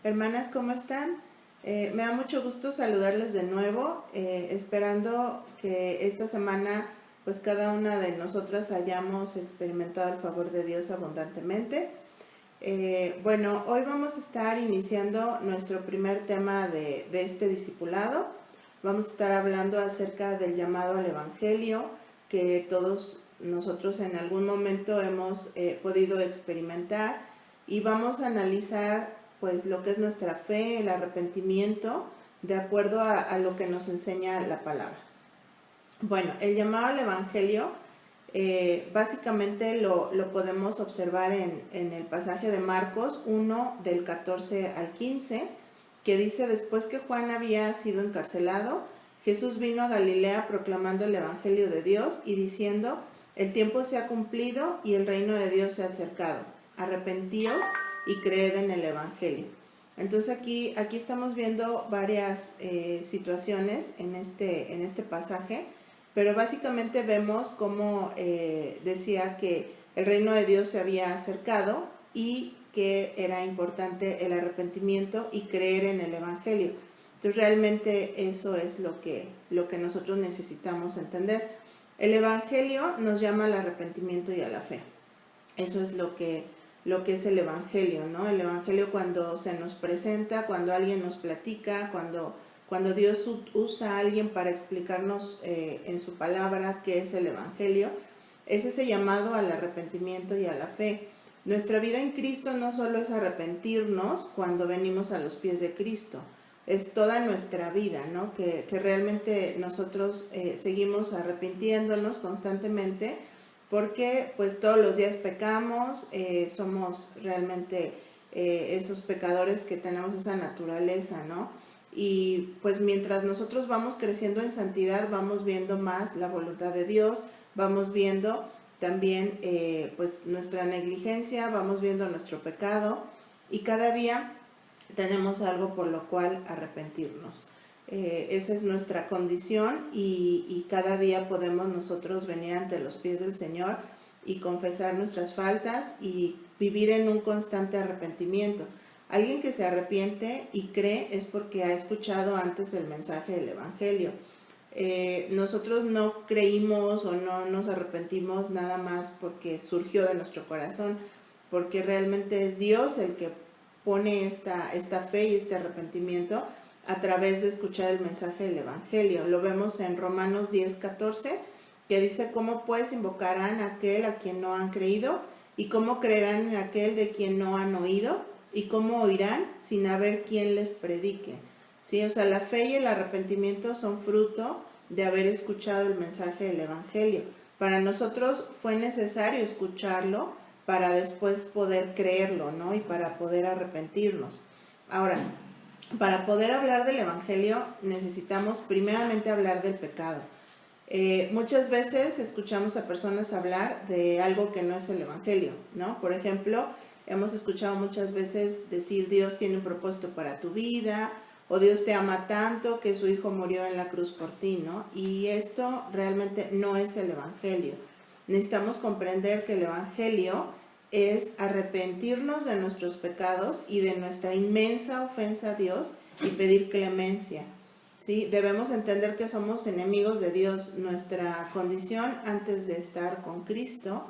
Hermanas, ¿cómo están? Me da mucho gusto saludarles de nuevo, esperando que esta semana pues cada una de nosotras hayamos experimentado el favor de Dios abundantemente. Bueno, hoy vamos a estar iniciando nuestro primer tema de este discipulado. Vamos a estar hablando acerca del llamado al Evangelio que todos nosotros en algún momento hemos podido experimentar, y vamos a analizar pues lo que es nuestra fe, el arrepentimiento, de acuerdo a lo que nos enseña la palabra. Bueno, el llamado al Evangelio básicamente lo podemos observar en el pasaje de Marcos 1 del 14 al 15, que dice: después que Juan había sido encarcelado, Jesús vino a Galilea proclamando el Evangelio de Dios y diciendo: el tiempo se ha cumplido y el reino de Dios se ha acercado. Arrepentíos y creed en el Evangelio. Entonces aquí estamos viendo varias situaciones en este pasaje, pero básicamente vemos cómo decía que el reino de Dios se había acercado y que era importante el arrepentimiento y creer en el Evangelio. Entonces realmente eso es lo que nosotros necesitamos entender. El Evangelio nos llama al arrepentimiento y a la fe. Eso es lo que es el Evangelio, ¿no? El Evangelio, cuando se nos presenta, cuando alguien nos platica, cuando Dios usa a alguien para explicarnos en su palabra qué es el Evangelio, es ese llamado al arrepentimiento y a la fe. Nuestra vida en Cristo no solo es arrepentirnos cuando venimos a los pies de Cristo, es toda nuestra vida, ¿no? Que realmente nosotros seguimos arrepintiéndonos constantemente, porque pues todos los días pecamos, somos realmente esos pecadores que tenemos esa naturaleza, ¿no? Y pues mientras nosotros vamos creciendo en santidad, vamos viendo más la voluntad de Dios, vamos viendo también pues nuestra negligencia, vamos viendo nuestro pecado, y cada día tenemos algo por lo cual arrepentirnos. Esa es nuestra condición, y cada día podemos nosotros venir ante los pies del Señor y confesar nuestras faltas y vivir en un constante arrepentimiento. Alguien que se arrepiente y cree es porque ha escuchado antes el mensaje del Evangelio. Nosotros no creímos o no nos arrepentimos nada más porque surgió de nuestro corazón, porque realmente es Dios el que pone esta fe y este arrepentimiento a través de escuchar el mensaje del Evangelio. Lo vemos en Romanos 10:14, que dice: ¿cómo pues invocarán a aquel a quien no han creído? ¿Y cómo creerán en aquel de quien no han oído? ¿Y cómo oirán sin haber quien les predique? ¿Sí? O sea, la fe y el arrepentimiento son fruto de haber escuchado el mensaje del Evangelio. Para nosotros fue necesario escucharlo para después poder creerlo, ¿no? Y para poder arrepentirnos. Ahora, para poder hablar del Evangelio necesitamos primeramente hablar del pecado. Muchas veces escuchamos a personas hablar de algo que no es el Evangelio, ¿no? Por ejemplo, hemos escuchado muchas veces decir: Dios tiene un propósito para tu vida, o Dios te ama tanto que su Hijo murió en la cruz por ti, ¿no? Y esto realmente no es el Evangelio. Necesitamos comprender que el Evangelio es arrepentirnos de nuestros pecados y de nuestra inmensa ofensa a Dios y pedir clemencia, ¿sí? Debemos entender que somos enemigos de Dios. Nuestra condición antes de estar con Cristo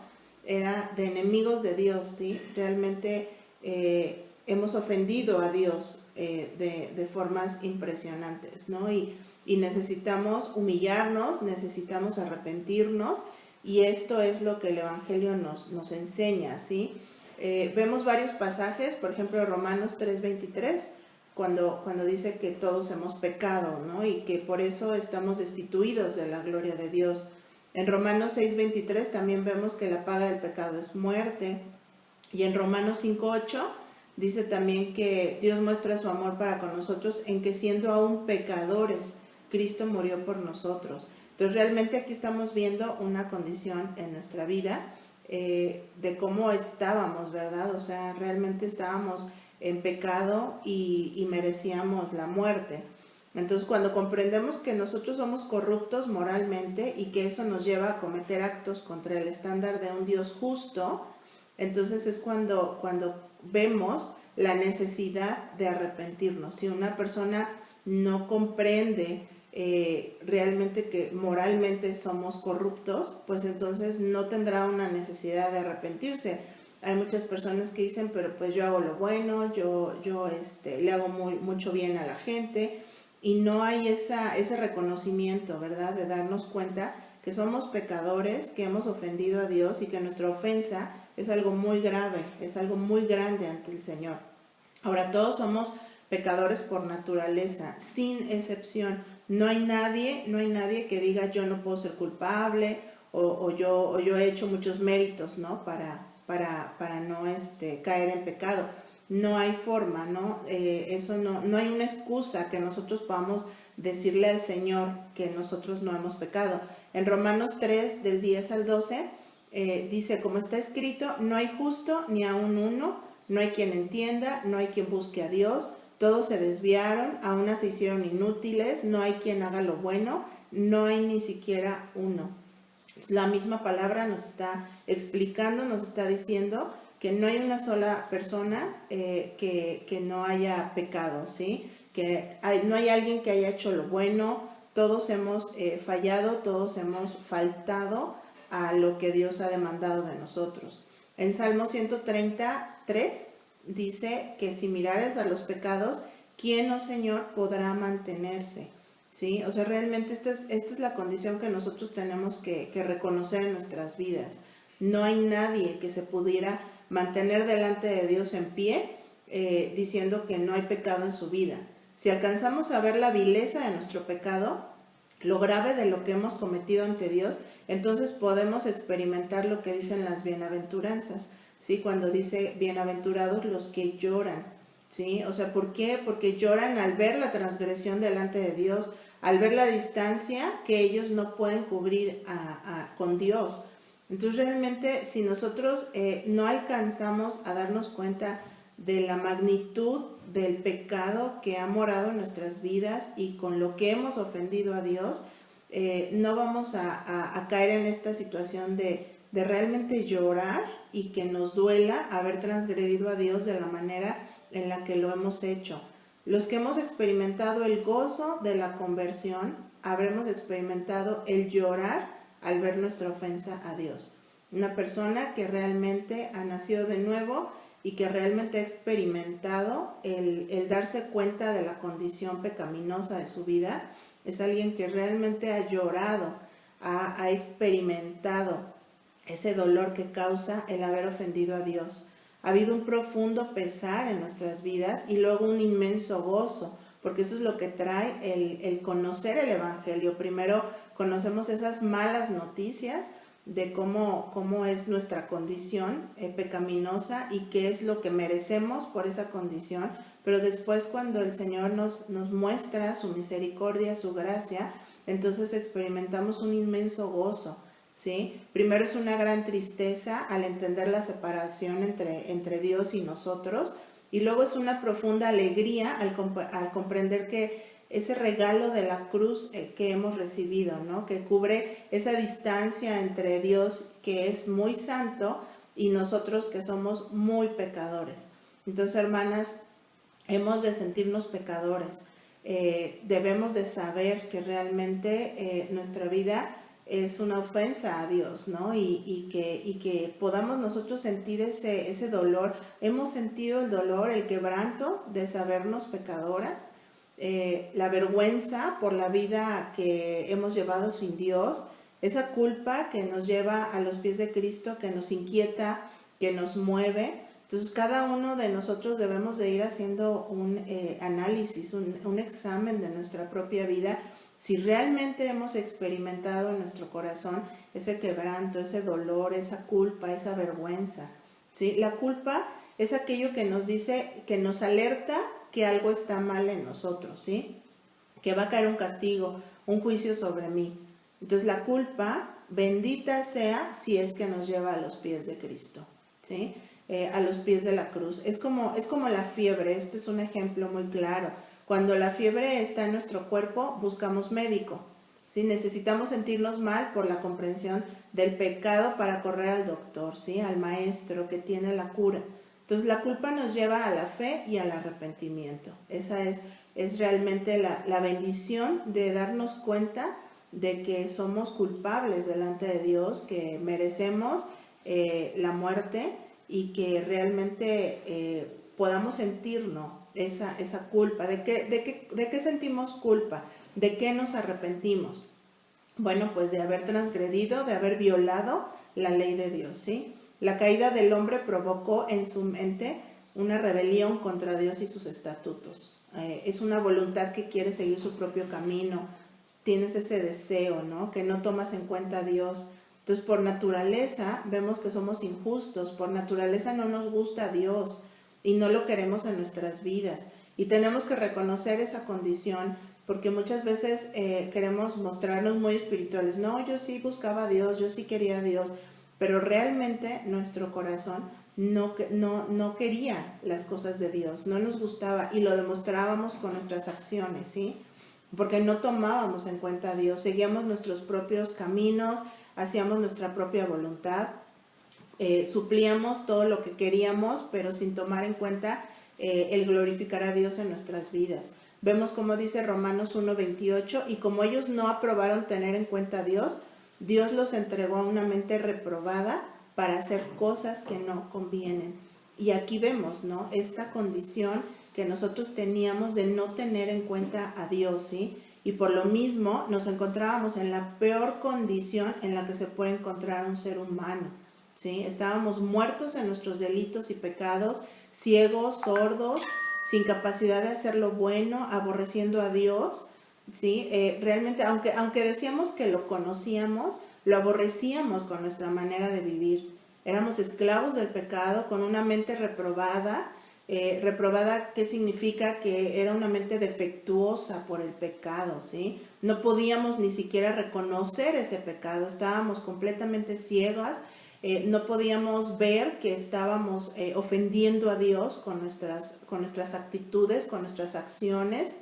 era de enemigos de Dios, ¿sí? Realmente hemos ofendido a Dios de formas impresionantes, ¿no? Y necesitamos humillarnos, necesitamos arrepentirnos. Y esto es lo que el Evangelio nos enseña, ¿sí? Vemos varios pasajes, por ejemplo, Romanos 3:23, cuando dice que todos hemos pecado, ¿no? Y que por eso estamos destituidos de la gloria de Dios. En Romanos 6:23 también vemos que la paga del pecado es muerte. Y en Romanos 5:8 dice también que Dios muestra su amor para con nosotros en que, siendo aún pecadores, Cristo murió por nosotros. Entonces realmente aquí estamos viendo una condición en nuestra vida de cómo estábamos, ¿verdad? O sea, realmente estábamos en pecado y merecíamos la muerte. Entonces, cuando comprendemos que nosotros somos corruptos moralmente y que eso nos lleva a cometer actos contra el estándar de un Dios justo, entonces es cuando vemos la necesidad de arrepentirnos. Si una persona no comprende realmente que moralmente somos corruptos, pues entonces no tendrá una necesidad de arrepentirse. Hay muchas personas que dicen, pero pues yo hago lo bueno, yo le hago mucho bien a la gente, y no hay ese reconocimiento, ¿verdad? De darnos cuenta que somos pecadores, que hemos ofendido a Dios y que nuestra ofensa es algo muy grave, es algo muy grande ante el Señor. Ahora, todos somos pecadores por naturaleza, sin excepción. No hay nadie que diga yo no puedo ser culpable o yo he hecho muchos méritos, ¿no? Para no caer en pecado. No hay forma, ¿no? Eso no hay una excusa que nosotros podamos decirle al Señor que nosotros no hemos pecado. En Romanos 3, del 10 al 12, dice, como está escrito, no hay justo ni aun uno, no hay quien entienda, no hay quien busque a Dios, todos se desviaron, a una se hicieron inútiles, no hay quien haga lo bueno, no hay ni siquiera uno. La misma palabra nos está explicando, nos está diciendo que no hay una sola persona que no haya pecado, ¿sí? No hay alguien que haya hecho lo bueno, todos hemos fallado, todos hemos faltado a lo que Dios ha demandado de nosotros. En Salmo 133 dice que si mirares a los pecados, ¿quién, oh Señor, podrá mantenerse? ¿Sí? O sea, realmente esta es la condición que nosotros tenemos que reconocer en nuestras vidas. No hay nadie que se pudiera mantener delante de Dios en pie diciendo que no hay pecado en su vida. Si alcanzamos a ver la vileza de nuestro pecado, lo grave de lo que hemos cometido ante Dios, entonces podemos experimentar lo que dicen las bienaventuranzas, ¿sí? Cuando dice bienaventurados los que lloran, ¿sí? O sea, ¿por qué? Porque lloran al ver la transgresión delante de Dios, al ver la distancia que ellos no pueden cubrir con Dios. Entonces realmente si nosotros no alcanzamos a darnos cuenta de la magnitud del pecado que ha morado en nuestras vidas y con lo que hemos ofendido a Dios, no vamos a caer en esta situación de realmente llorar y que nos duela haber transgredido a Dios de la manera en la que lo hemos hecho. Los que hemos experimentado el gozo de la conversión, habremos experimentado el llorar al ver nuestra ofensa a Dios. Una persona que realmente ha nacido de nuevo y que realmente ha experimentado el darse cuenta de la condición pecaminosa de su vida, es alguien que realmente ha llorado, ha experimentado ese dolor que causa el haber ofendido a Dios. Ha habido un profundo pesar en nuestras vidas y luego un inmenso gozo, porque eso es lo que trae el conocer el Evangelio. Primero conocemos esas malas noticias de cómo es nuestra condición pecaminosa y qué es lo que merecemos por esa condición, pero después cuando el Señor nos muestra su misericordia, su gracia, entonces experimentamos un inmenso gozo, ¿sí? Primero es una gran tristeza al entender la separación entre Dios y nosotros, y luego es una profunda alegría al comprender que ese regalo de la cruz que hemos recibido, ¿no? Que cubre esa distancia entre Dios, que es muy santo, y nosotros que somos muy pecadores. Entonces, hermanas, hemos de sentirnos pecadores. Debemos de saber que realmente nuestra vida es una ofensa a Dios, ¿no? Y que podamos nosotros sentir ese dolor. Hemos sentido el dolor, el quebranto de sabernos pecadoras, la vergüenza por la vida que hemos llevado sin Dios, esa culpa que nos lleva a los pies de Cristo, que nos inquieta, que nos mueve. Entonces cada uno de nosotros debemos de ir haciendo un análisis, un examen de nuestra propia vida, si realmente hemos experimentado en nuestro corazón ese quebranto, ese dolor, esa culpa, esa vergüenza, ¿sí? La culpa es aquello que nos dice, que nos alerta que algo está mal en nosotros, ¿sí? Que va a caer un castigo, un juicio sobre mí. Entonces la culpa, bendita sea si es que nos lleva a los pies de Cristo, ¿sí? A los pies de la cruz. Es como la fiebre. Este es un ejemplo muy claro. Cuando la fiebre está en nuestro cuerpo, buscamos médico, ¿sí? Necesitamos sentirnos mal por la comprensión del pecado para correr al doctor, ¿sí? Al maestro que tiene la cura. Entonces la culpa nos lleva a la fe y al arrepentimiento. Esa es realmente la bendición de darnos cuenta de que somos culpables delante de Dios, que merecemos la muerte y que realmente podamos sentirnos esa culpa. ¿De qué sentimos culpa? ¿De qué nos arrepentimos? Bueno, pues de haber transgredido, de haber violado la ley de Dios, ¿sí? La caída del hombre provocó en su mente una rebelión contra Dios y sus estatutos. Es una voluntad que quiere seguir su propio camino. Tienes ese deseo, ¿no? Que no tomas en cuenta a Dios. Entonces, por naturaleza, vemos que somos injustos. Por naturaleza no nos gusta a Dios y no lo queremos en nuestras vidas. Y tenemos que reconocer esa condición, porque muchas veces queremos mostrarnos muy espirituales. No, yo sí buscaba a Dios, yo sí quería a Dios, pero realmente nuestro corazón no quería las cosas de Dios, no nos gustaba, y lo demostrábamos con nuestras acciones, ¿sí? Porque no tomábamos en cuenta a Dios, seguíamos nuestros propios caminos, hacíamos nuestra propia voluntad, suplíamos todo lo que queríamos, pero sin tomar en cuenta el glorificar a Dios en nuestras vidas. Vemos como dice Romanos 1:28, y como ellos no aprobaron tener en cuenta a Dios, Dios los entregó a una mente reprobada para hacer cosas que no convienen. Y aquí vemos, ¿no?, esta condición que nosotros teníamos de no tener en cuenta a Dios, ¿sí? Y por lo mismo nos encontrábamos en la peor condición en la que se puede encontrar un ser humano, ¿sí? Estábamos muertos en nuestros delitos y pecados, ciegos, sordos, sin capacidad de hacer lo bueno, aborreciendo a Dios, ¿sí? Realmente, aunque decíamos que lo conocíamos, lo aborrecíamos con nuestra manera de vivir. Éramos esclavos del pecado, con una mente reprobada. Reprobada, ¿qué significa? Que era una mente defectuosa por el pecado, ¿sí? No podíamos ni siquiera reconocer ese pecado, estábamos completamente ciegas, no podíamos ver que estábamos ofendiendo a Dios con nuestras actitudes, con nuestras acciones.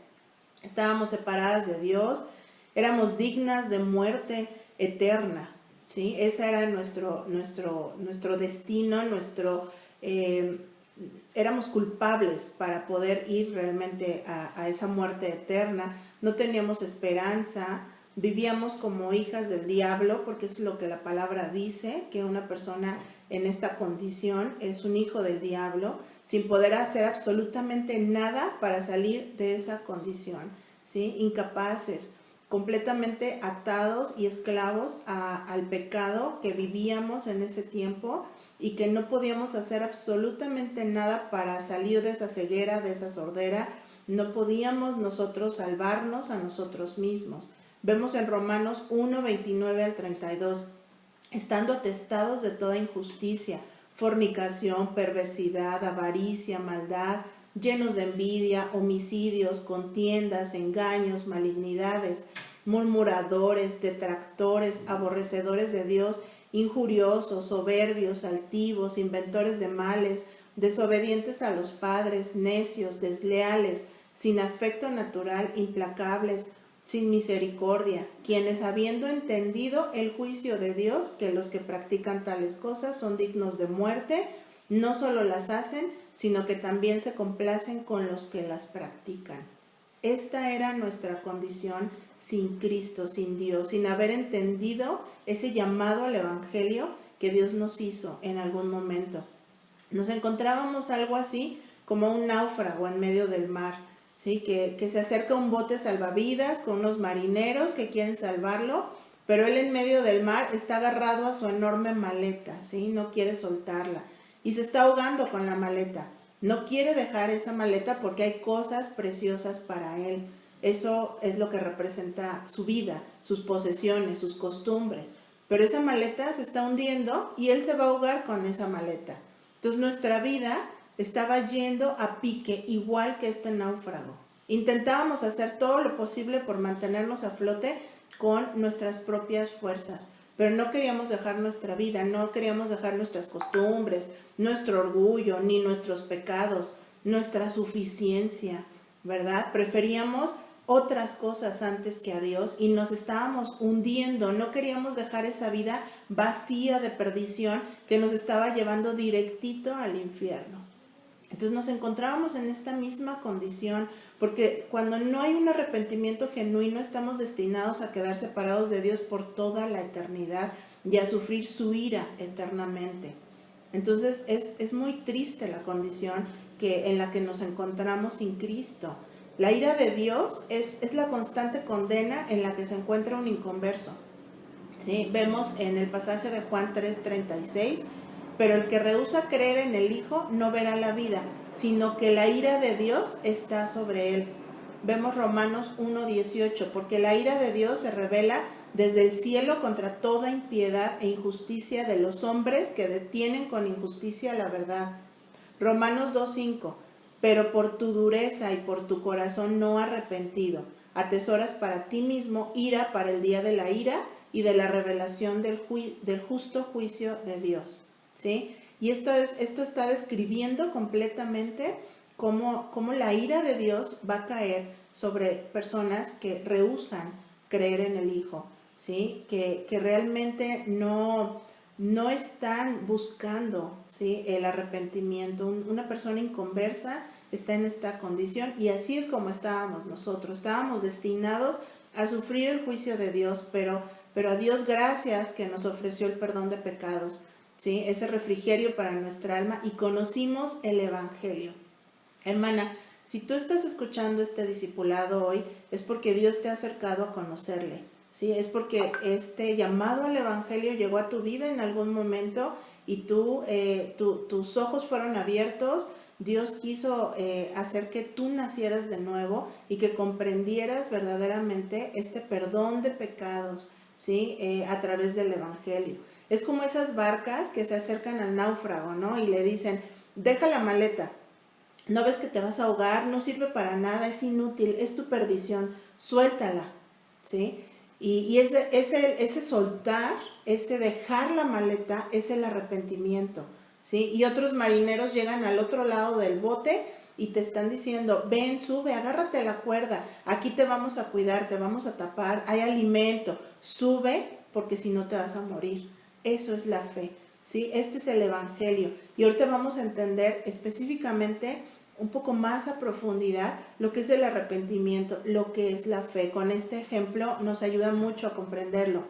Estábamos separadas de Dios, éramos dignas de muerte eterna, ¿sí? Ese era nuestro destino, éramos culpables para poder ir realmente a esa muerte eterna. No teníamos esperanza, vivíamos como hijas del diablo, porque es lo que la palabra dice, que una persona en esta condición es un hijo del diablo, sin poder hacer absolutamente nada para salir de esa condición, ¿sí? Incapaces, completamente atados y esclavos al pecado que vivíamos en ese tiempo, y que no podíamos hacer absolutamente nada para salir de esa ceguera, de esa sordera. No podíamos nosotros salvarnos a nosotros mismos. Vemos en Romanos 1:29 al 32, estando atestados de toda injusticia, fornicación, perversidad, avaricia, maldad, llenos de envidia, homicidios, contiendas, engaños, malignidades, murmuradores, detractores, aborrecedores de Dios, injuriosos, soberbios, altivos, inventores de males, desobedientes a los padres, necios, desleales, sin afecto natural, implacables, sin misericordia, quienes habiendo entendido el juicio de Dios, que los que practican tales cosas son dignos de muerte, no solo las hacen, sino que también se complacen con los que las practican. Esta era nuestra condición sin Cristo, sin Dios, sin haber entendido ese llamado al Evangelio que Dios nos hizo en algún momento. Nos encontrábamos algo así como un náufrago en medio del mar, ¿sí? Que se acerca un bote salvavidas con unos marineros que quieren salvarlo, pero él en medio del mar está agarrado a su enorme maleta, ¿sí? No quiere soltarla y se está ahogando con la maleta. No quiere dejar esa maleta porque hay cosas preciosas para él. Eso es lo que representa su vida, sus posesiones, sus costumbres. Pero esa maleta se está hundiendo y él se va a ahogar con esa maleta. Entonces nuestra vida estaba yendo a pique, igual que este náufrago. Intentábamos hacer todo lo posible por mantenernos a flote con nuestras propias fuerzas, pero no queríamos dejar nuestra vida, no queríamos dejar nuestras costumbres, nuestro orgullo, ni nuestros pecados, nuestra suficiencia, ¿verdad? Preferíamos otras cosas antes que a Dios y nos estábamos hundiendo. No queríamos dejar esa vida vacía de perdición que nos estaba llevando directito al infierno. Entonces nos encontrábamos en esta misma condición, porque cuando no hay un arrepentimiento genuino estamos destinados a quedar separados de Dios por toda la eternidad y a sufrir su ira eternamente. Entonces es muy triste la condición en la que nos encontramos sin Cristo. La ira de Dios es la constante condena en la que se encuentra un inconverso. ¿Sí? Vemos en el pasaje de Juan 3:36, pero el que rehúsa creer en el Hijo no verá la vida, sino que la ira de Dios está sobre él. Vemos Romanos 1:18, porque la ira de Dios se revela desde el cielo contra toda impiedad e injusticia de los hombres que detienen con injusticia la verdad. Romanos 2:5, pero por tu dureza y por tu corazón no arrepentido, atesoras para ti mismo ira para el día de la ira y de la revelación del justo juicio de Dios. ¿Sí? Y esto está describiendo completamente cómo la ira de Dios va a caer sobre personas que rehúsan creer en el Hijo, ¿sí? Que realmente no están buscando, ¿sí?, el arrepentimiento. Una persona inconversa está en esta condición, y así es como estábamos nosotros. Estábamos destinados a sufrir el juicio de Dios, pero a Dios gracias que nos ofreció el perdón de pecados, ¿sí?, ese refrigerio para nuestra alma, y conocimos el Evangelio. Hermana, si tú estás escuchando este discipulado hoy, es porque Dios te ha acercado a conocerle, ¿sí? Es porque este llamado al Evangelio llegó a tu vida en algún momento y tus ojos fueron abiertos. Dios quiso hacer que tú nacieras de nuevo y que comprendieras verdaderamente este perdón de pecados, ¿sí? A través del Evangelio. Es como esas barcas que se acercan al náufrago, ¿no? Y le dicen, deja la maleta. ¿No ves que te vas a ahogar? No sirve para nada, es inútil, es tu perdición, suéltala, ¿sí? Y ese soltar, ese dejar la maleta, es el arrepentimiento, ¿sí? Y otros marineros llegan al otro lado del bote y te están diciendo, ven, sube, agárrate la cuerda, aquí te vamos a cuidar, te vamos a tapar, hay alimento, sube, porque si no te vas a morir. Eso es la fe, ¿sí? Este es el Evangelio. Y ahorita vamos a entender específicamente un poco más a profundidad lo que es el arrepentimiento, lo que es la fe. Con este ejemplo nos ayuda mucho a comprenderlo,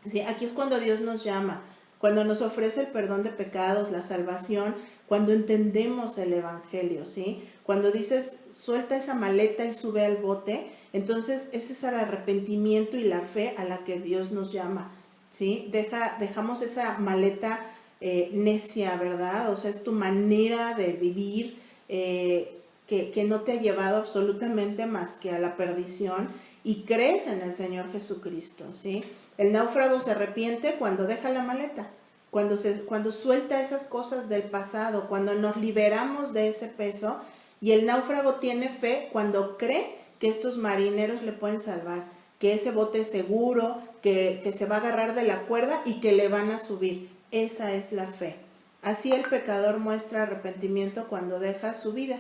¿sí? Aquí es cuando Dios nos llama, cuando nos ofrece el perdón de pecados, la salvación, cuando entendemos el Evangelio, ¿sí? Cuando dices, suelta esa maleta y sube al bote, entonces ese es el arrepentimiento y la fe a la que Dios nos llama, ¿sí? Dejamos esa maleta necia, ¿verdad? O sea, es tu manera de vivir, que no te ha llevado absolutamente más que a la perdición, y crees en el Señor Jesucristo, ¿sí? El náufrago se arrepiente cuando deja la maleta, cuando suelta esas cosas del pasado, cuando nos liberamos de ese peso, y el náufrago tiene fe cuando cree que estos marineros le pueden salvar, que ese bote es seguro, que se va a agarrar de la cuerda y que le van a subir. Esa es la fe. Así el pecador muestra arrepentimiento cuando deja su vida,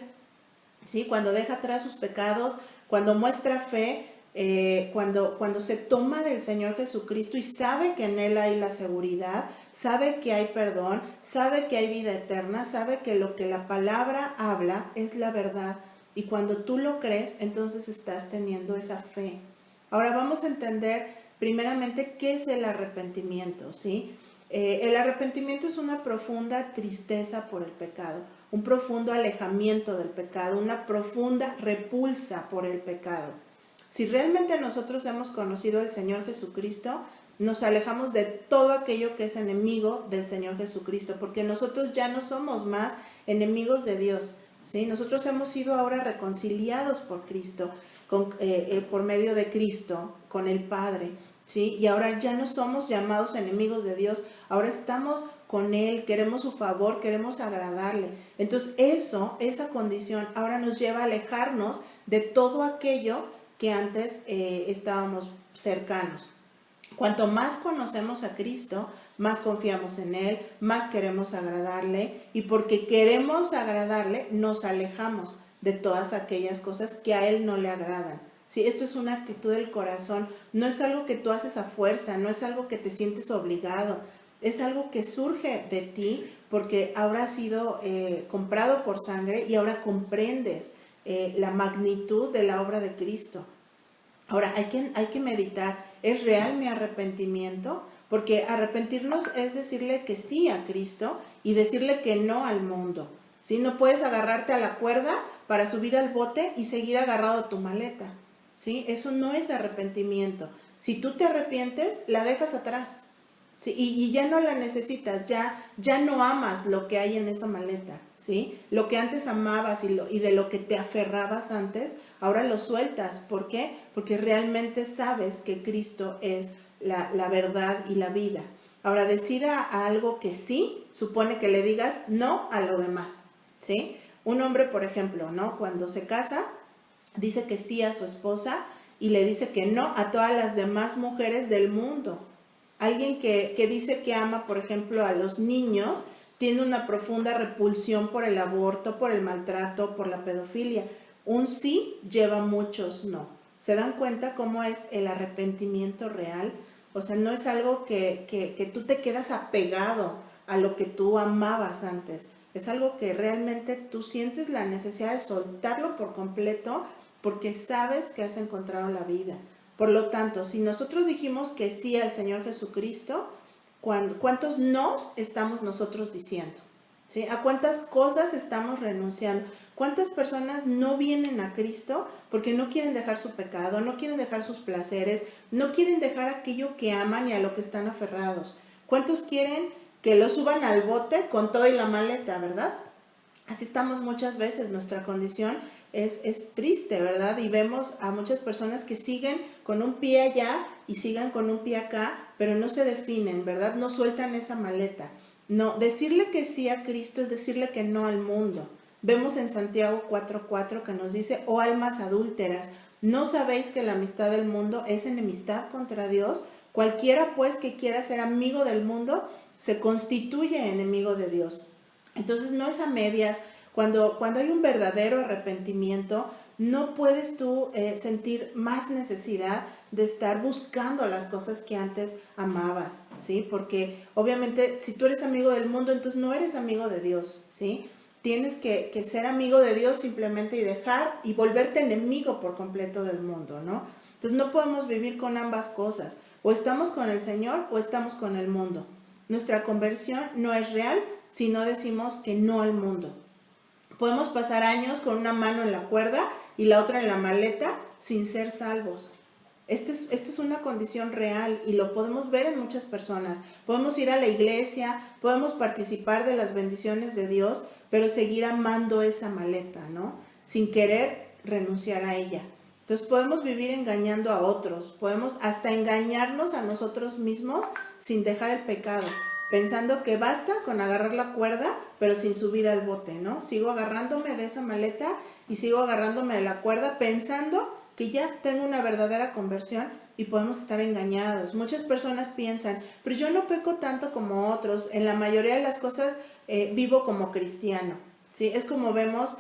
¿sí? Cuando deja atrás sus pecados, cuando muestra fe, cuando se toma del Señor Jesucristo y sabe que en Él hay la seguridad, sabe que hay perdón, sabe que hay vida eterna, sabe que lo que la palabra habla es la verdad. Y cuando tú lo crees, entonces estás teniendo esa fe. Ahora vamos a entender primeramente qué es el arrepentimiento, ¿sí? El arrepentimiento es una profunda tristeza por el pecado, un profundo alejamiento del pecado, una profunda repulsa por el pecado. Si realmente nosotros hemos conocido al Señor Jesucristo, nos alejamos de todo aquello que es enemigo del Señor Jesucristo, porque nosotros ya no somos más enemigos de Dios, ¿sí? Nosotros hemos sido ahora reconciliados por Cristo, por medio de Cristo, con el Padre, ¿sí? Y ahora ya no somos llamados enemigos de Dios, ahora estamos con Él, queremos su favor, queremos agradarle. Entonces esa condición ahora nos lleva a alejarnos de todo aquello que antes estábamos cercanos. Cuanto más conocemos a Cristo, más confiamos en Él, más queremos agradarle, y porque queremos agradarle, nos alejamos de todas aquellas cosas que a Él no le agradan. Sí, esto es una actitud del corazón, no es algo que tú haces a fuerza, no es algo que te sientes obligado, es algo que surge de ti porque ahora has sido comprado por sangre y ahora comprendes la magnitud de la obra de Cristo. Ahora, hay que meditar, ¿es real mi arrepentimiento? Porque arrepentirnos es decirle que sí a Cristo y decirle que no al mundo. ¿Sí? No puedes agarrarte a la cuerda para subir al bote y seguir agarrado a tu maleta. ¿Sí? Eso no es arrepentimiento. Si tú te arrepientes, la dejas atrás. ¿Sí? Y ya no la necesitas, ya no amas lo que hay en esa maleta. ¿Sí? Lo que antes amabas y de lo que te aferrabas antes, ahora lo sueltas. ¿Por qué? Porque realmente sabes que Cristo es la verdad y la vida. Ahora, decir a algo que sí, supone que le digas no a lo demás. ¿Sí? Un hombre, por ejemplo, ¿no? Cuando se casa, dice que sí a su esposa y le dice que no a todas las demás mujeres del mundo. Alguien que dice que ama, por ejemplo, a los niños, tiene una profunda repulsión por el aborto, por el maltrato, por la pedofilia. Un sí lleva muchos no. ¿Se dan cuenta cómo es el arrepentimiento real? O sea, no es algo que tú te quedas apegado a lo que tú amabas antes. Es algo que realmente tú sientes la necesidad de soltarlo por completo porque sabes que has encontrado la vida. Por lo tanto, si nosotros dijimos que sí al Señor Jesucristo, ¿cuántos nos estamos nosotros diciendo? ¿Sí? ¿A cuántas cosas estamos renunciando? ¿Cuántas personas no vienen a Cristo porque no quieren dejar su pecado, no quieren dejar sus placeres, no quieren dejar aquello que aman y a lo que están aferrados? ¿Cuántos quieren que lo suban al bote con todo y la maleta, verdad? Así estamos muchas veces, nuestra condición es triste, ¿verdad? Y vemos a muchas personas que siguen con un pie allá y sigan con un pie acá, pero no se definen, ¿verdad? No sueltan esa maleta. No, decirle que sí a Cristo es decirle que no al mundo. Vemos en Santiago 4:4 que nos dice, oh almas adúlteras, ¿no sabéis que la amistad del mundo es enemistad contra Dios? Cualquiera pues que quiera ser amigo del mundo se constituye enemigo de Dios. Entonces no es a medias. Cuando hay un verdadero arrepentimiento, no puedes tú sentir más necesidad de estar buscando las cosas que antes amabas, ¿sí? Porque obviamente si tú eres amigo del mundo, entonces no eres amigo de Dios, ¿sí? Tienes que ser amigo de Dios simplemente y dejar y volverte enemigo por completo del mundo, ¿no? Entonces no podemos vivir con ambas cosas. O estamos con el Señor o estamos con el mundo. Nuestra conversión no es real si no decimos que no al mundo. Podemos pasar años con una mano en la cuerda y la otra en la maleta sin ser salvos. Esta es una condición real y lo podemos ver en muchas personas. Podemos ir a la iglesia, podemos participar de las bendiciones de Dios, pero seguir amando esa maleta, ¿no? Sin querer renunciar a ella. Entonces podemos vivir engañando a otros, podemos hasta engañarnos a nosotros mismos sin dejar el pecado, pensando que basta con agarrar la cuerda, pero sin subir al bote, ¿no? Sigo agarrándome de esa maleta y sigo agarrándome de la cuerda pensando que ya tengo una verdadera conversión y podemos estar engañados. Muchas personas piensan, pero yo no peco tanto como otros, en la mayoría de las cosas vivo como cristiano, ¿sí? Es como vemos,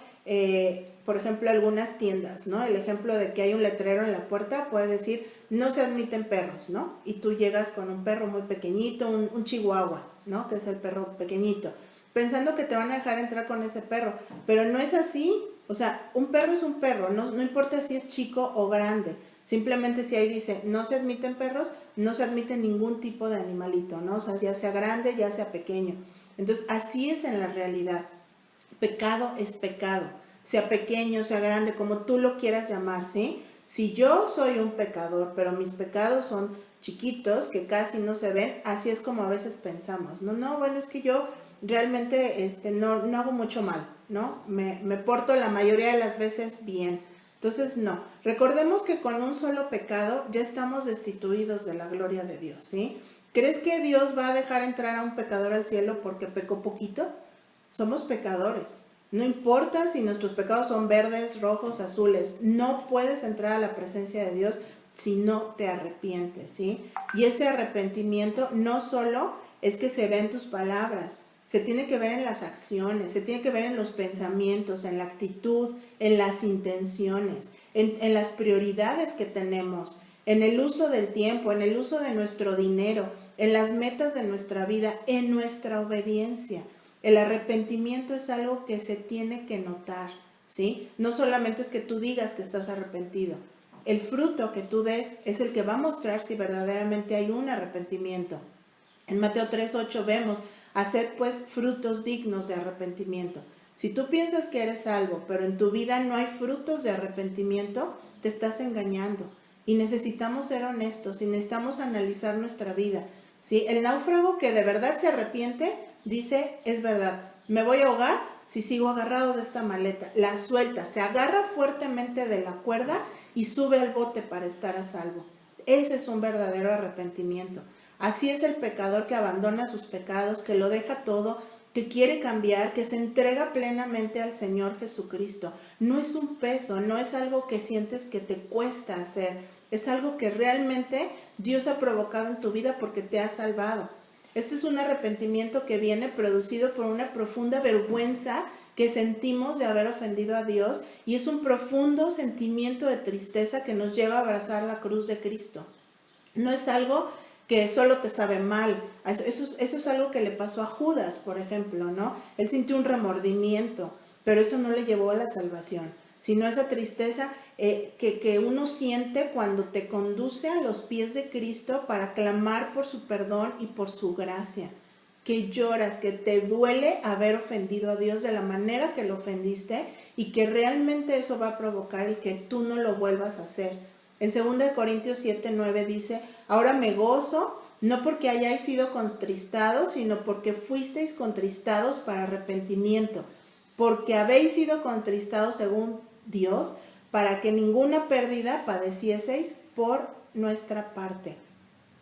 por ejemplo, algunas tiendas, ¿no? El ejemplo de que hay un letrero en la puerta puede decir, no se admiten perros, ¿no? Y tú llegas con un perro muy pequeñito, un chihuahua, ¿no? Que es el perro pequeñito, pensando que te van a dejar entrar con ese perro, pero no es así. O sea, un perro es un perro, no importa si es chico o grande. Simplemente si ahí dice, no se admiten perros, no se admite ningún tipo de animalito, ¿no? O sea, ya sea grande, ya sea pequeño. Entonces, así es en la realidad. Pecado es pecado, sea pequeño, sea grande, como tú lo quieras llamar, ¿sí? Si yo soy un pecador, pero mis pecados son chiquitos, que casi no se ven, así es como a veces pensamos. No, bueno, es que yo realmente no hago mucho mal, ¿no? Me porto la mayoría de las veces bien. Entonces, no. Recordemos que con un solo pecado ya estamos destituidos de la gloria de Dios, ¿sí? ¿Crees que Dios va a dejar entrar a un pecador al cielo porque pecó poquito? Somos pecadores. No importa si nuestros pecados son verdes, rojos, azules. No puedes entrar a la presencia de Dios si no te arrepientes, ¿sí? Y ese arrepentimiento no solo es que se ve en tus palabras, se tiene que ver en las acciones, se tiene que ver en los pensamientos, en la actitud, en las intenciones, en las prioridades que tenemos, en el uso del tiempo, en el uso de nuestro dinero. en las metas de nuestra vida, en nuestra obediencia. El arrepentimiento es algo que se tiene que notar, ¿sí? No solamente es que tú digas que estás arrepentido. El fruto que tú des es el que va a mostrar si verdaderamente hay un arrepentimiento. En Mateo 3:8 vemos, haced pues frutos dignos de arrepentimiento. Si tú piensas que eres salvo, pero en tu vida no hay frutos de arrepentimiento, te estás engañando. Y necesitamos ser honestos y necesitamos analizar nuestra vida, ¿sí? El náufrago que de verdad se arrepiente dice, es verdad, me voy a ahogar si sigo agarrado de esta maleta. La suelta, se agarra fuertemente de la cuerda y sube al bote para estar a salvo. Ese es un verdadero arrepentimiento. Así es el pecador que abandona sus pecados, que lo deja todo, que quiere cambiar, que se entrega plenamente al Señor Jesucristo. No es un peso, no es algo que sientes que te cuesta hacer, es algo que realmente Dios ha provocado en tu vida porque te ha salvado. Este es un arrepentimiento que viene producido por una profunda vergüenza que sentimos de haber ofendido a Dios y es un profundo sentimiento de tristeza que nos lleva a abrazar la cruz de Cristo. No es algo que solo te sabe mal. Eso es algo que le pasó a Judas, por ejemplo, ¿no? Él sintió un remordimiento, pero eso no le llevó a la salvación, sino esa tristeza que uno siente cuando te conduce a los pies de Cristo para clamar por su perdón y por su gracia. Que lloras, que te duele haber ofendido a Dios de la manera que lo ofendiste y que realmente eso va a provocar el que tú no lo vuelvas a hacer. En 2 Corintios 7:9 dice, ahora me gozo, no porque hayáis sido contristados, sino porque fuisteis contristados para arrepentimiento, porque habéis sido contristados según Dios, para que ninguna pérdida padecieseis por nuestra parte.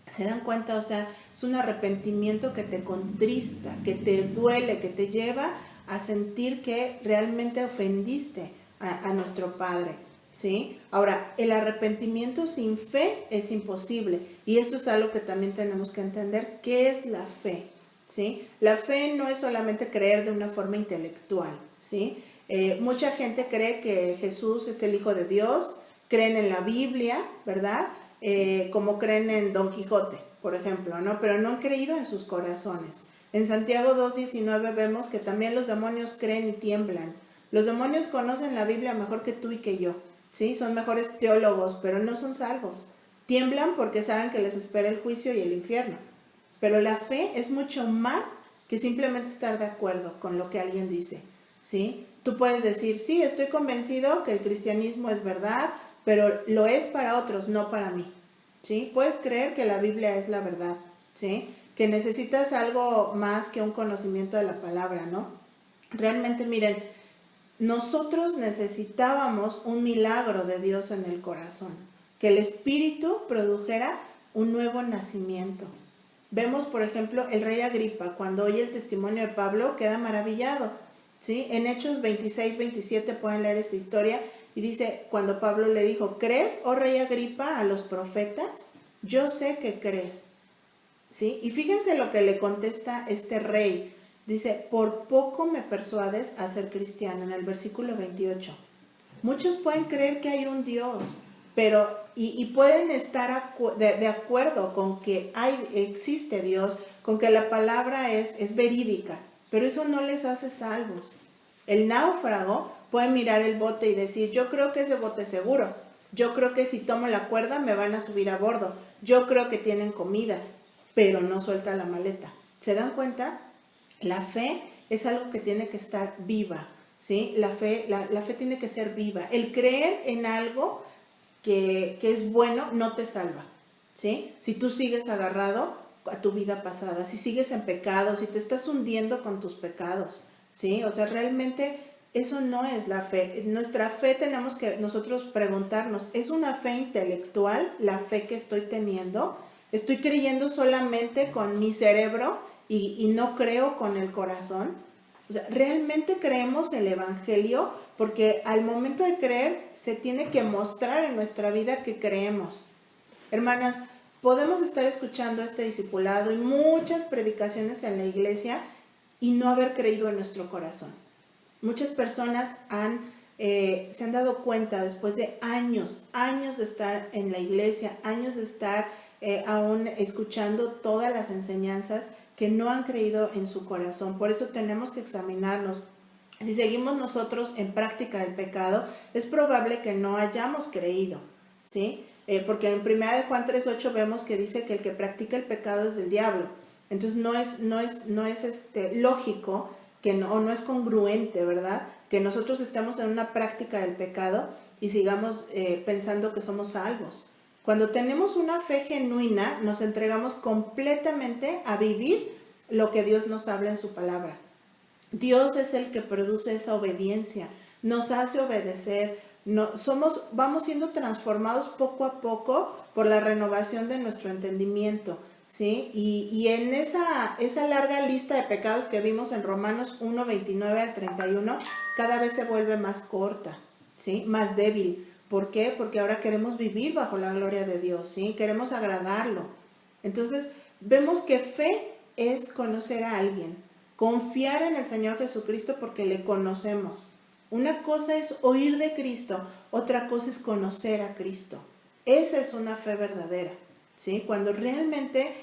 ¿Se dan cuenta? O sea, es un arrepentimiento que te contrista, que te duele, que te lleva a sentir que realmente ofendiste a nuestro Padre, ¿sí? Ahora, el arrepentimiento sin fe es imposible, y esto es algo que también tenemos que entender. ¿Qué es la fe? ¿Sí? La fe no es solamente creer de una forma intelectual, ¿sí? Mucha gente cree que Jesús es el Hijo de Dios, creen en la Biblia, ¿verdad? Como creen en Don Quijote, por ejemplo, ¿no? Pero no han creído en sus corazones. En Santiago 2:19 vemos que también los demonios creen y tiemblan. Los demonios conocen la Biblia mejor que tú y que yo, ¿sí? Son mejores teólogos, pero no son salvos. Tiemblan porque saben que les espera el juicio y el infierno. Pero la fe es mucho más que simplemente estar de acuerdo con lo que alguien dice, ¿sí? Tú puedes decir, sí, estoy convencido que el cristianismo es verdad, pero lo es para otros, no para mí, ¿sí? Puedes creer que la Biblia es la verdad, ¿sí? Que necesitas algo más que un conocimiento de la palabra, ¿no? Realmente, miren, nosotros necesitábamos un milagro de Dios en el corazón, que el Espíritu produjera un nuevo nacimiento. Vemos, por ejemplo, el rey Agripa, cuando oye el testimonio de Pablo, queda maravillado, ¿sí? En Hechos 26-27 pueden leer esta historia y dice, cuando Pablo le dijo, ¿crees, oh rey Agripa, a los profetas? Yo sé que crees, ¿sí? Y fíjense lo que le contesta este rey. Dice, por poco me persuades a ser cristiano, en el versículo 28. Muchos pueden creer que hay un Dios, pero y pueden estar de acuerdo con que existe Dios, con que la palabra es verídica, pero eso no les hace salvos. El náufrago puede mirar el bote y decir, yo creo que ese bote es seguro, yo creo que si tomo la cuerda me van a subir a bordo, yo creo que tienen comida, pero no suelta la maleta. ¿Se dan cuenta? La fe es algo que tiene que estar viva, ¿sí? La fe tiene que ser viva. El creer en algo que es bueno no te salva, ¿sí? Si tú sigues agarrado a tu vida pasada, si sigues en pecado, si te estás hundiendo con tus pecados, ¿sí? O sea, realmente eso no es la fe. Nuestra fe tenemos que nosotros preguntarnos, ¿es una fe intelectual la fe que estoy teniendo? ¿Estoy creyendo solamente con mi cerebro y no creo con el corazón? O sea, ¿realmente creemos el Evangelio? Porque al momento de creer se tiene que mostrar en nuestra vida que creemos. Hermanas, podemos estar escuchando este discipulado y muchas predicaciones en la iglesia y no haber creído en nuestro corazón. Muchas personas se han dado cuenta después de años de estar en la iglesia, años de estar aún escuchando todas las enseñanzas, que no han creído en su corazón. Por eso tenemos que examinarnos. Si seguimos nosotros en práctica del pecado, es probable que no hayamos creído, ¿sí? Porque en 1 Juan 3:8 vemos que dice que el que practica el pecado es del diablo. Entonces no es lógico que no es congruente, ¿verdad? Que nosotros estemos en una práctica del pecado y sigamos pensando que somos salvos. Cuando tenemos una fe genuina, nos entregamos completamente a vivir lo que Dios nos habla en su palabra. Dios es el que produce esa obediencia, nos hace obedecer, vamos siendo transformados poco a poco por la renovación de nuestro entendimiento, ¿sí? Y en esa larga lista de pecados que vimos en Romanos 1, 29 al 31, cada vez se vuelve más corta, ¿sí? Más débil. ¿Por qué? Porque ahora queremos vivir bajo la gloria de Dios, ¿sí? Queremos agradarlo. Entonces, vemos que fe es conocer a alguien, confiar en el Señor Jesucristo porque le conocemos. Una cosa es oír de Cristo, otra cosa es conocer a Cristo. Esa es una fe verdadera, ¿sí? Cuando realmente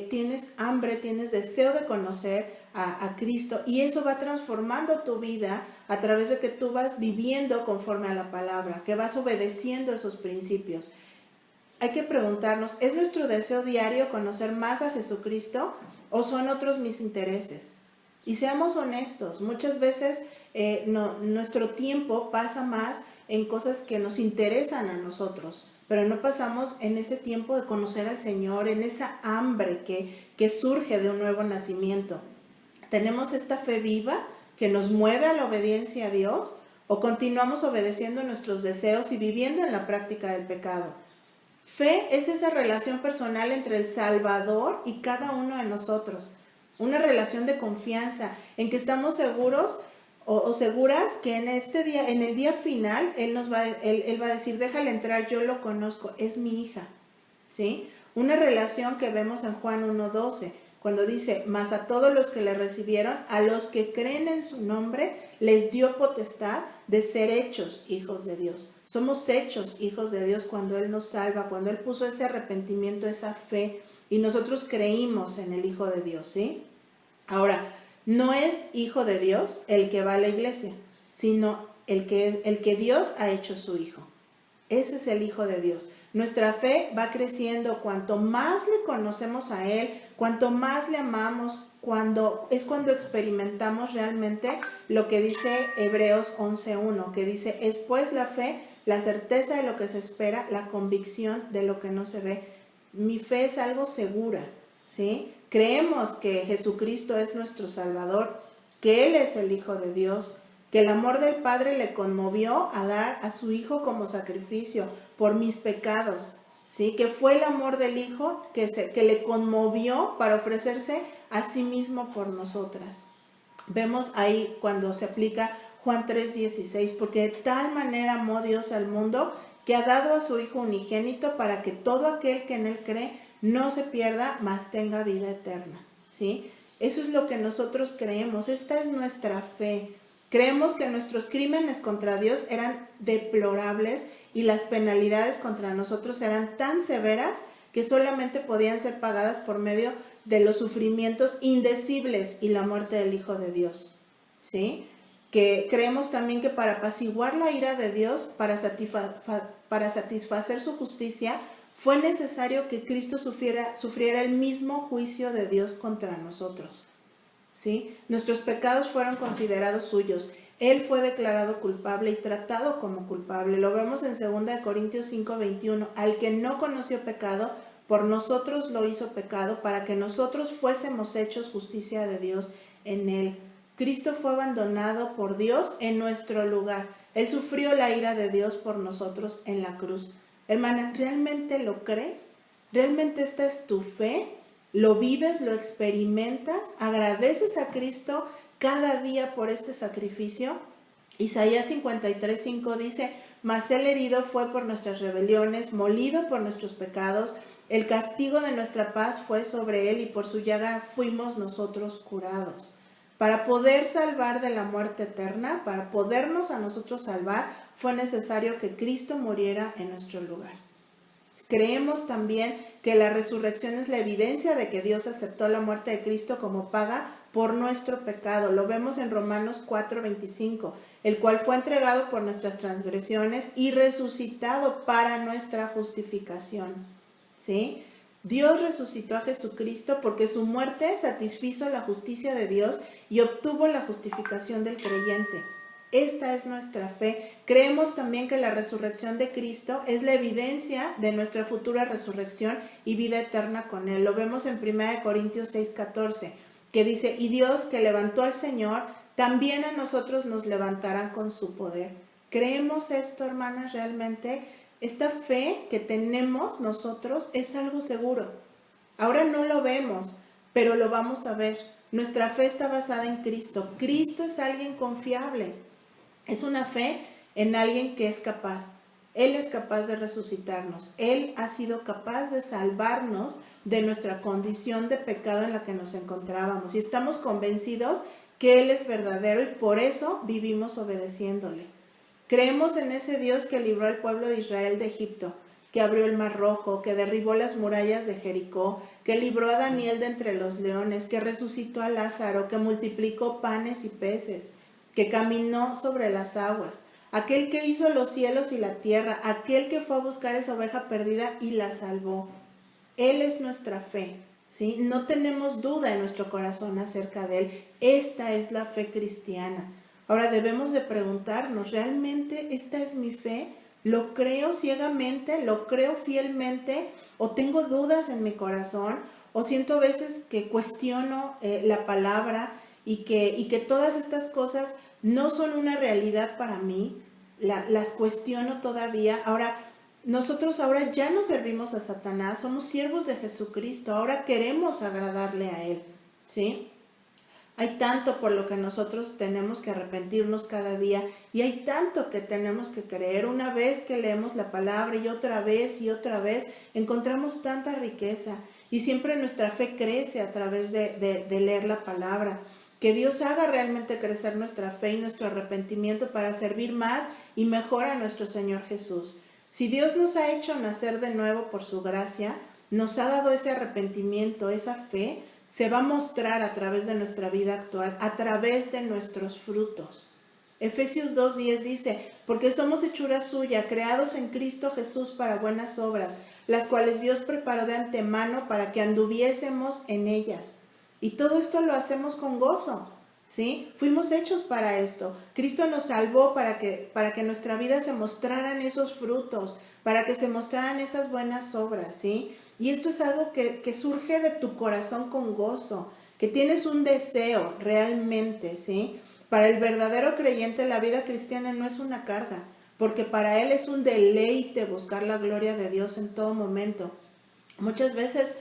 tienes hambre, tienes deseo de conocer a Cristo, y eso va transformando tu vida a través de que tú vas viviendo conforme a la palabra, que vas obedeciendo esos principios. Hay que preguntarnos, ¿es nuestro deseo diario conocer más a Jesucristo o son otros mis intereses? Y seamos honestos, muchas veces nuestro tiempo pasa más en cosas que nos interesan a nosotros, pero no pasamos en ese tiempo de conocer al Señor, en esa hambre que surge de un nuevo nacimiento. ¿Tenemos esta fe viva que nos mueve a la obediencia a Dios o continuamos obedeciendo nuestros deseos y viviendo en la práctica del pecado? Fe es esa relación personal entre el Salvador y cada uno de nosotros. Una relación de confianza en que estamos seguros o seguras que en el día final, Él va a decir, déjale entrar, yo lo conozco, es mi hija, ¿sí? Una relación que vemos en Juan 1:12, cuando dice, mas a todos los que le recibieron, a los que creen en su nombre, les dio potestad de ser hechos hijos de Dios. Somos hechos hijos de Dios cuando Él nos salva, cuando Él puso ese arrepentimiento, esa fe, y nosotros creímos en el Hijo de Dios, ¿sí? Ahora, no es hijo de Dios el que va a la iglesia, sino el que Dios ha hecho su hijo. Ese es el Hijo de Dios. Nuestra fe va creciendo cuanto más le conocemos a Él, cuanto más le amamos, cuando experimentamos realmente lo que dice Hebreos 11:1, que dice, es pues la fe, la certeza de lo que se espera, la convicción de lo que no se ve. Mi fe es algo segura, ¿sí? Creemos que Jesucristo es nuestro Salvador, que Él es el Hijo de Dios, que el amor del Padre le conmovió a dar a su Hijo como sacrificio por mis pecados, ¿sí? Que fue el amor del Hijo que le conmovió para ofrecerse a sí mismo por nosotras. Vemos ahí cuando se aplica Juan 3:16, porque de tal manera amó Dios al mundo que ha dado a su Hijo unigénito para que todo aquel que en Él cree no se pierda, mas tenga vida eterna, ¿sí? Eso es lo que nosotros creemos, esta es nuestra fe. Creemos que nuestros crímenes contra Dios eran deplorables y las penalidades contra nosotros eran tan severas que solamente podían ser pagadas por medio de los sufrimientos indecibles y la muerte del Hijo de Dios, ¿sí? Que creemos también que para apaciguar la ira de Dios, para satisfacer su justicia, fue necesario que Cristo sufriera el mismo juicio de Dios contra nosotros, ¿sí? Nuestros pecados fueron considerados suyos. Él fue declarado culpable y tratado como culpable. Lo vemos en 2 Corintios 5:21. Al que no conoció pecado, por nosotros lo hizo pecado, para que nosotros fuésemos hechos justicia de Dios en él. Cristo fue abandonado por Dios en nuestro lugar. Él sufrió la ira de Dios por nosotros en la cruz. Hermana, ¿realmente lo crees? ¿Realmente esta es tu fe? ¿Lo vives? ¿Lo experimentas? ¿Agradeces a Cristo cada día por este sacrificio? Isaías 53:5 dice, mas Él herido fue por nuestras rebeliones, molido por nuestros pecados, el castigo de nuestra paz fue sobre Él y por su llaga fuimos nosotros curados. Para poder salvar de la muerte eterna, para podernos a nosotros salvar, fue necesario que Cristo muriera en nuestro lugar, Creemos también que la resurrección es la evidencia de que Dios aceptó la muerte de Cristo como paga por nuestro pecado. Lo vemos en Romanos 4:25, el cual fue entregado por nuestras transgresiones y resucitado para nuestra justificación. ¿Sí? Dios resucitó a Jesucristo porque su muerte satisfizo la justicia de Dios y obtuvo la justificación del creyente. Esta es nuestra fe. Creemos también que la resurrección de Cristo es la evidencia de nuestra futura resurrección y vida eterna con Él. Lo vemos en 1 Corintios 6:14, que dice, y Dios que levantó al Señor, también a nosotros nos levantará con su poder. ¿Creemos esto, hermanas, realmente? Esta fe que tenemos nosotros es algo seguro. Ahora no lo vemos, pero lo vamos a ver. Nuestra fe está basada en Cristo. Cristo es alguien confiable. Es una fe en alguien que es capaz. Él es capaz de resucitarnos. Él ha sido capaz de salvarnos de nuestra condición de pecado en la que nos encontrábamos. Y estamos convencidos que Él es verdadero y por eso vivimos obedeciéndole. Creemos en ese Dios que libró al pueblo de Israel de Egipto, que abrió el Mar Rojo, que derribó las murallas de Jericó, que libró a Daniel de entre los leones, que resucitó a Lázaro, que multiplicó panes y peces, que caminó sobre las aguas, aquel que hizo los cielos y la tierra, aquel que fue a buscar esa oveja perdida y la salvó. Él es nuestra fe, ¿sí? No tenemos duda en nuestro corazón acerca de Él. Esta es la fe cristiana. Ahora debemos de preguntarnos, ¿realmente esta es mi fe? ¿Lo creo ciegamente? ¿Lo creo fielmente? ¿O tengo dudas en mi corazón? ¿O siento a veces que cuestiono la palabra y que todas estas cosas no son una realidad para mí? Las cuestiono todavía. Ahora, nosotros ahora ya no servimos a Satanás, somos siervos de Jesucristo, ahora queremos agradarle a Él, ¿sí? Hay tanto por lo que nosotros tenemos que arrepentirnos cada día y hay tanto que tenemos que creer. Una vez que leemos la palabra y otra vez, encontramos tanta riqueza y siempre nuestra fe crece a través de leer la palabra. Que Dios haga realmente crecer nuestra fe y nuestro arrepentimiento para servir más y mejor a nuestro Señor Jesús. Si Dios nos ha hecho nacer de nuevo por su gracia, nos ha dado ese arrepentimiento, esa fe, se va a mostrar a través de nuestra vida actual, a través de nuestros frutos. Efesios 2:10 dice, porque somos hechura suya, creados en Cristo Jesús para buenas obras, las cuales Dios preparó de antemano para que anduviésemos en ellas. Y todo esto lo hacemos con gozo, ¿sí? Fuimos hechos para esto. Cristo nos salvó para que nuestra vida se mostraran esos frutos, para que se mostraran esas buenas obras, ¿sí? Y esto es algo que surge de tu corazón con gozo, que tienes un deseo realmente, ¿sí? Para el verdadero creyente la vida cristiana no es una carga, porque para él es un deleite buscar la gloria de Dios en todo momento. Muchas veces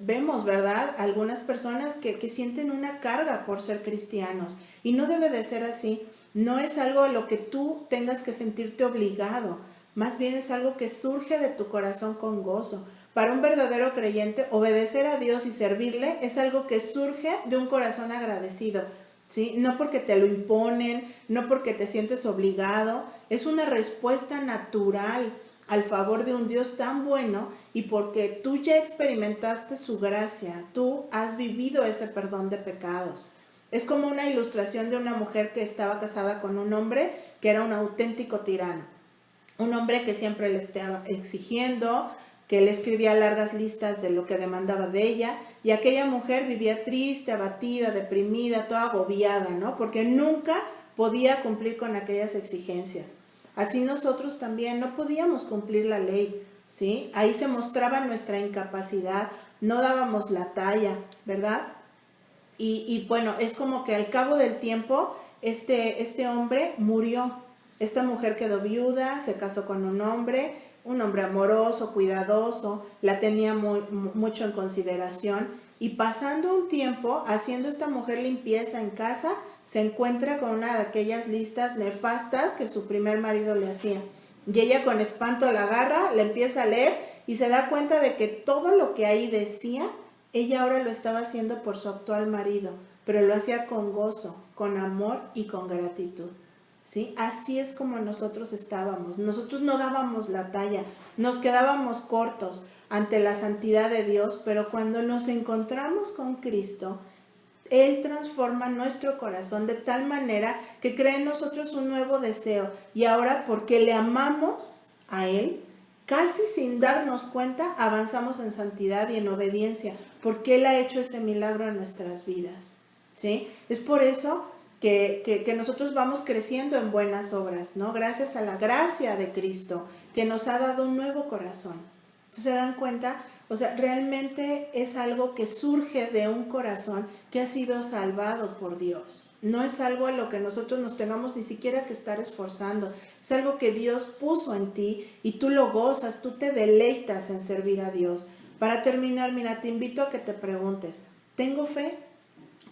vemos, ¿verdad?, algunas personas que sienten una carga por ser cristianos y no debe de ser así. No es algo a lo que tú tengas que sentirte obligado, más bien es algo que surge de tu corazón con gozo. Para un verdadero creyente, obedecer a Dios y servirle es algo que surge de un corazón agradecido, ¿sí? No porque te lo imponen, no porque te sientes obligado, es una respuesta natural al favor de un Dios tan bueno y porque tú ya experimentaste su gracia, tú has vivido ese perdón de pecados. Es como una ilustración de una mujer que estaba casada con un hombre que era un auténtico tirano, un hombre que siempre le estaba exigiendo, que le escribía largas listas de lo que demandaba de ella, y aquella mujer vivía triste, abatida, deprimida, toda agobiada, ¿no? Porque nunca podía cumplir con aquellas exigencias. Así nosotros también no podíamos cumplir la ley, ¿sí? Ahí se mostraba nuestra incapacidad, no dábamos la talla, ¿verdad? Y bueno, es como que al cabo del tiempo este hombre murió. Esta mujer quedó viuda, se casó con un hombre amoroso, cuidadoso, la tenía mucho en consideración y pasando un tiempo haciendo esta mujer limpieza en casa, se encuentra con una de aquellas listas nefastas que su primer marido le hacía. Y ella con espanto la agarra, la empieza a leer y se da cuenta de que todo lo que ahí decía, ella ahora lo estaba haciendo por su actual marido, pero lo hacía con gozo, con amor y con gratitud. ¿sí? Así es como nosotros estábamos. Nosotros no dábamos la talla, nos quedábamos cortos ante la santidad de Dios, pero cuando nos encontramos con Cristo, Él transforma nuestro corazón de tal manera que crea en nosotros un nuevo deseo. Y ahora, porque le amamos a Él, casi sin darnos cuenta, avanzamos en santidad y en obediencia, porque Él ha hecho ese milagro en nuestras vidas, ¿sí? Es por eso que nosotros vamos creciendo en buenas obras, ¿no? Gracias a la gracia de Cristo, que nos ha dado un nuevo corazón. Entonces, ¿se dan cuenta? O sea, realmente es algo que surge de un corazón que ha sido salvado por Dios. No es algo a lo que nosotros nos tengamos ni siquiera que estar esforzando. Es algo que Dios puso en ti y tú lo gozas, tú te deleitas en servir a Dios. Para terminar, mira, te invito a que te preguntes, ¿tengo fe?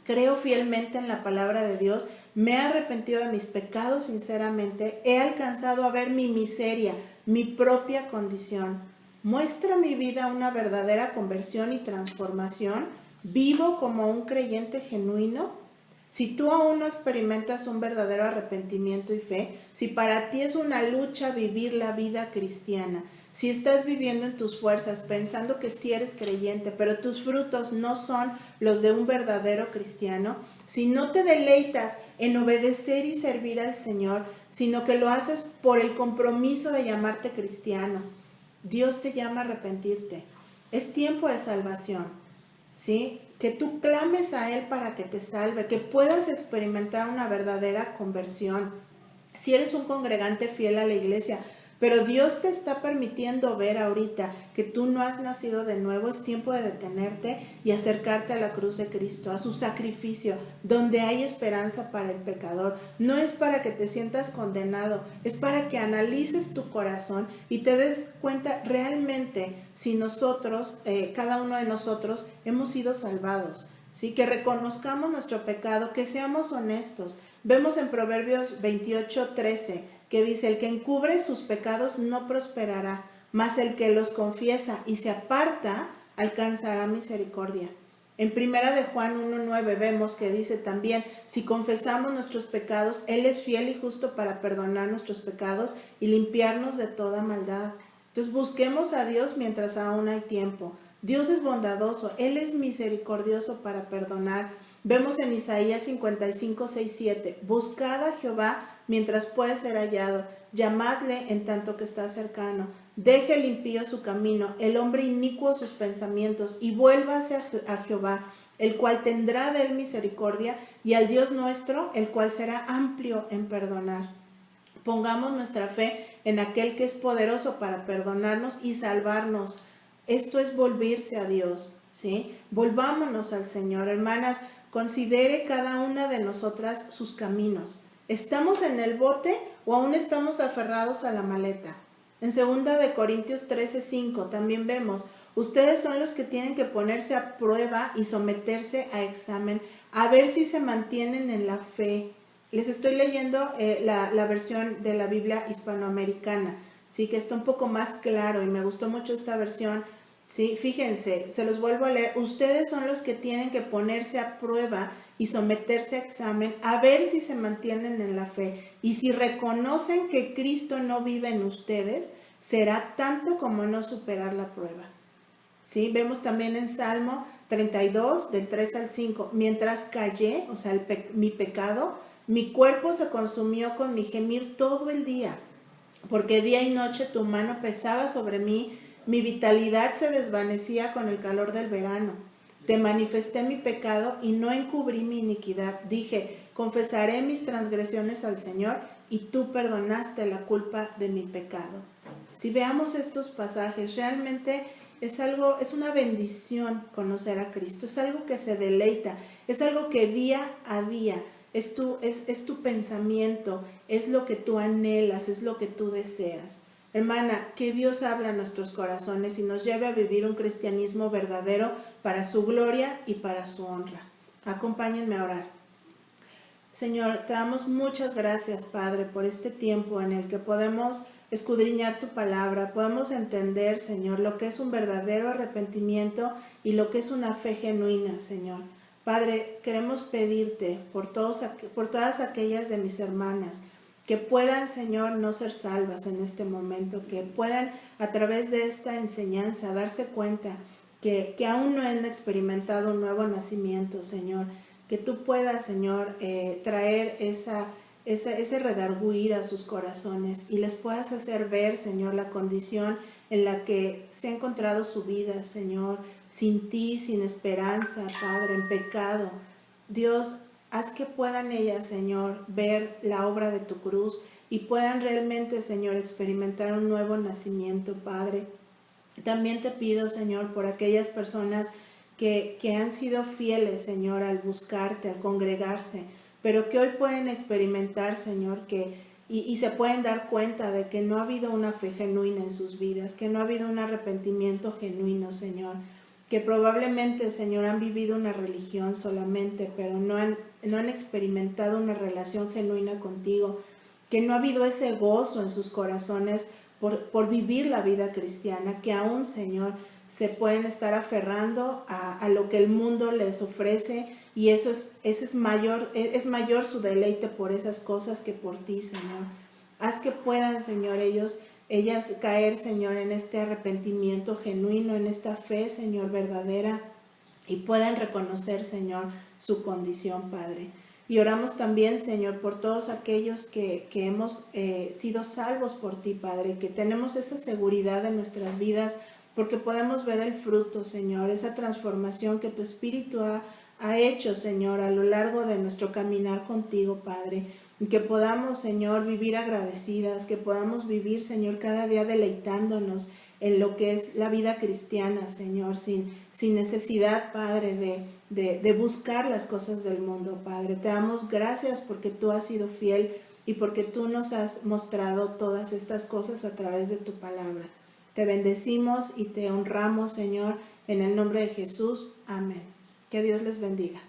¿Creo fielmente en la palabra de Dios? ¿Me he arrepentido de mis pecados sinceramente? ¿He alcanzado a ver mi miseria, mi propia condición? ¿Muestra mi vida una verdadera conversión y transformación? ¿Vivo como un creyente genuino? Si tú aún no experimentas un verdadero arrepentimiento y fe, si para ti es una lucha vivir la vida cristiana, si estás viviendo en tus fuerzas pensando que sí eres creyente, pero tus frutos no son los de un verdadero cristiano, si no te deleitas en obedecer y servir al Señor, sino que lo haces por el compromiso de llamarte cristiano, Dios te llama a arrepentirte. Es tiempo de salvación, ¿sí? Que tú clames a Él para que te salve, que puedas experimentar una verdadera conversión. Si eres un congregante fiel a la iglesia, pero Dios te está permitiendo ver ahorita que tú no has nacido de nuevo, es tiempo de detenerte y acercarte a la cruz de Cristo, a su sacrificio, donde hay esperanza para el pecador. No es para que te sientas condenado, es para que analices tu corazón y te des cuenta realmente si nosotros, cada uno de nosotros, hemos sido salvados. ¿Sí? Que reconozcamos nuestro pecado, que seamos honestos. Vemos en Proverbios 28:13 que dice, el que encubre sus pecados no prosperará, mas el que los confiesa y se aparta alcanzará misericordia. En Primera de Juan 1:9 vemos que dice también, si confesamos nuestros pecados, Él es fiel y justo para perdonar nuestros pecados y limpiarnos de toda maldad. Entonces busquemos a Dios mientras aún hay tiempo. Dios es bondadoso, Él es misericordioso para perdonar. Vemos en Isaías 55:6-7, buscad a Jehová mientras puede ser hallado, llamadle en tanto que está cercano. Deje el impío su camino, el hombre inicuo sus pensamientos, y vuélvase a Jehová, el cual tendrá de él misericordia, y al Dios nuestro, el cual será amplio en perdonar. Pongamos nuestra fe en aquel que es poderoso para perdonarnos y salvarnos. Esto es volverse a Dios, ¿sí? Volvámonos al Señor. Hermanas, considere cada una de nosotras sus caminos. ¿Estamos en el bote o aún estamos aferrados a la maleta? En 2 de Corintios 13:5 también vemos, ustedes son los que tienen que ponerse a prueba y someterse a examen, a ver si se mantienen en la fe. Les estoy leyendo la versión de la Biblia hispanoamericana, sí, que está un poco más claro y me gustó mucho esta versión. Sí, fíjense, se los vuelvo a leer. Ustedes son los que tienen que ponerse a prueba y someterse a examen, a ver si se mantienen en la fe. Y si reconocen que Cristo no vive en ustedes, será tanto como no superar la prueba. ¿Sí? Vemos también en Salmo 32, del 3 al 5. Mientras callé, o sea, mi pecado, mi cuerpo se consumió con mi gemir todo el día, porque día y noche tu mano pesaba sobre mí. Mi vitalidad se desvanecía con el calor del verano. Te manifesté mi pecado y no encubrí mi iniquidad. Dije, confesaré mis transgresiones al Señor y tú perdonaste la culpa de mi pecado. Si veamos estos pasajes, realmente es una bendición conocer a Cristo. Es algo que se deleita, es algo que día a día es tu pensamiento, es lo que tú anhelas, es lo que tú deseas. Hermana, que Dios habla a nuestros corazones y nos lleve a vivir un cristianismo verdadero para su gloria y para su honra. Acompáñenme a orar. Señor, te damos muchas gracias, Padre, por este tiempo en el que podemos escudriñar tu palabra, podemos entender, Señor, lo que es un verdadero arrepentimiento y lo que es una fe genuina, Señor. Padre, queremos pedirte por todas aquellas de mis hermanas que puedan, Señor, no ser salvas en este momento, que puedan a través de esta enseñanza darse cuenta que aún no han experimentado un nuevo nacimiento, Señor, que tú puedas, Señor, traer ese redarguir a sus corazones y les puedas hacer ver, Señor, la condición en la que se ha encontrado su vida, Señor, sin ti, sin esperanza, Padre, en pecado. Dios, haz que puedan ellas, Señor, ver la obra de tu cruz y puedan realmente, Señor, experimentar un nuevo nacimiento, Padre. También te pido, Señor, por aquellas personas que han sido fieles, Señor, al buscarte, al congregarse, pero que hoy pueden experimentar, Señor, y se pueden dar cuenta de que no ha habido una fe genuina en sus vidas, que no ha habido un arrepentimiento genuino, Señor, que probablemente, Señor, han vivido una religión solamente, pero no han experimentado una relación genuina contigo, que no ha habido ese gozo en sus corazones por vivir la vida cristiana, que aún, Señor, se pueden estar aferrando a lo que el mundo les ofrece, y eso es mayor su deleite por esas cosas que por ti, Señor. Haz que puedan, Señor, ellas caer, Señor, en este arrepentimiento genuino, en esta fe, Señor, verdadera, y puedan reconocer, Señor, su condición, Padre. Y oramos también, Señor, por todos aquellos que hemos sido salvos por ti, Padre, que tenemos esa seguridad en nuestras vidas, porque podemos ver el fruto, Señor, esa transformación que tu Espíritu ha hecho, Señor, a lo largo de nuestro caminar contigo, Padre. Y que podamos, Señor, vivir agradecidas, que podamos vivir, Señor, cada día deleitándonos en lo que es la vida cristiana, Señor, sin necesidad, Padre, de buscar las cosas del mundo, Padre. Te damos gracias porque tú has sido fiel y porque tú nos has mostrado todas estas cosas a través de tu palabra. Te bendecimos y te honramos, Señor, en el nombre de Jesús. Amén. Que Dios les bendiga.